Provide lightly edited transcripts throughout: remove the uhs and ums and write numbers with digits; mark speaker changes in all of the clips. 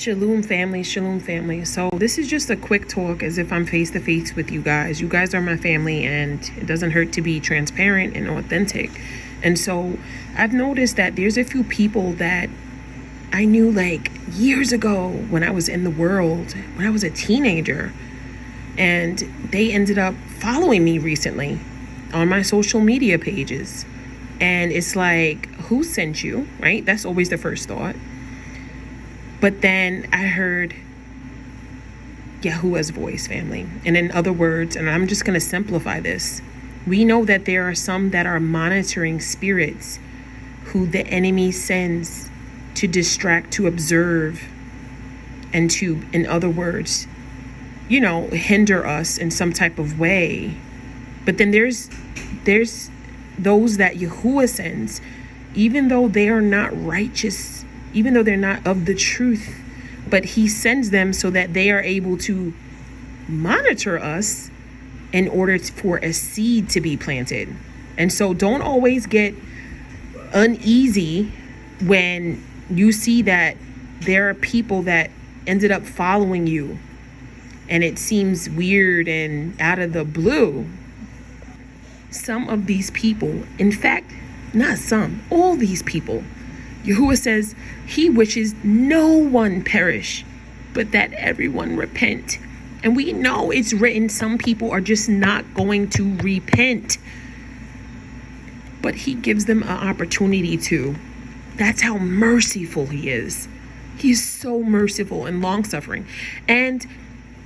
Speaker 1: Shalom family, shalom family. So this is just a quick talk as if I'm face to face with you guys. You guys are my family, and it doesn't hurt to be transparent and authentic. And so I've noticed that there's a few people that I knew like years ago when I was in the world, when I was a teenager, and they ended up following me recently on my social media pages. And it's like, who sent you, right? That's always the first thought. But then I heard Yahuwah's voice, family. And in other words, and I'm just going to simplify this, we know that there are some that are monitoring spirits who the enemy sends to distract, to observe, and to, in other words, hinder us in some type of way. But then there's those that Yahuwah sends, even though they are not righteous, even though they're not of the truth, but he sends them so that they are able to monitor us in order for a seed to be planted. And so don't always get uneasy when you see that there are people that ended up following you and it seems weird and out of the blue. Some of these people, in fact, not some, all these people, Yahuwah says he wishes no one perish, but that everyone repent. And we know it's written, some people are just not going to repent. But he gives them an opportunity to. That's how merciful he is. He's so merciful and long-suffering. And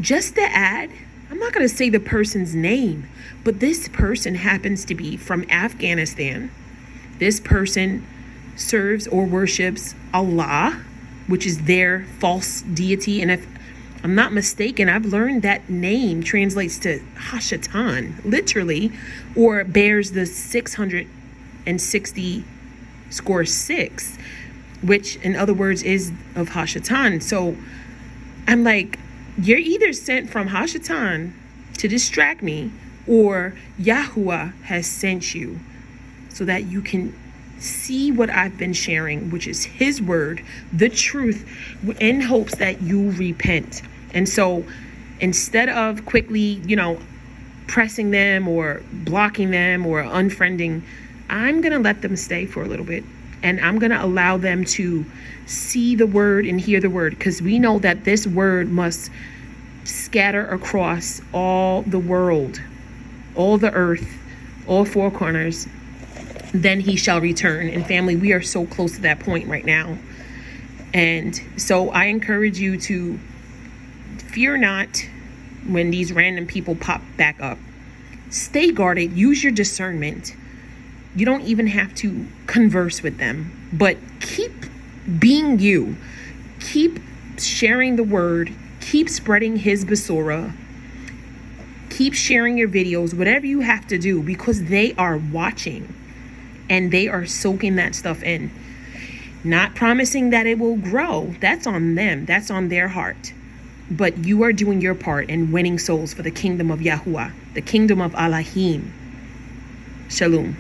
Speaker 1: just to add, I'm not going to say the person's name, but this person happens to be from Afghanistan. This person serves or worships Allah, which is their false deity. And if I'm not mistaken, I've learned that name translates to Hashatan, literally, or bears the 660 score 6, which in other words is of Hashatan. So I'm like, you're either sent from Hashatan to distract me, or Yahuwah has sent you so that you can see what I've been sharing, which is his word, the truth, in hopes that you repent. And so instead of quickly, pressing them or blocking them or unfriending, I'm going to let them stay for a little bit. And I'm going to allow them to see the word and hear the word, because we know that this word must scatter across all the world, all the earth, all four corners. Then he shall return. And family, we are so close to that point right now. And so I encourage you to fear not when these random people pop back up. Stay guarded. Use your discernment. You don't even have to converse with them, but keep being you. Keep sharing the word. Keep spreading his Besorah. Keep sharing your videos, whatever you have to do, because they are watching. And they are soaking that stuff in. Not promising that it will grow. That's on them. That's on their heart. But you are doing your part in winning souls for the kingdom of Yahuwah, the kingdom of Elohim. Shalom.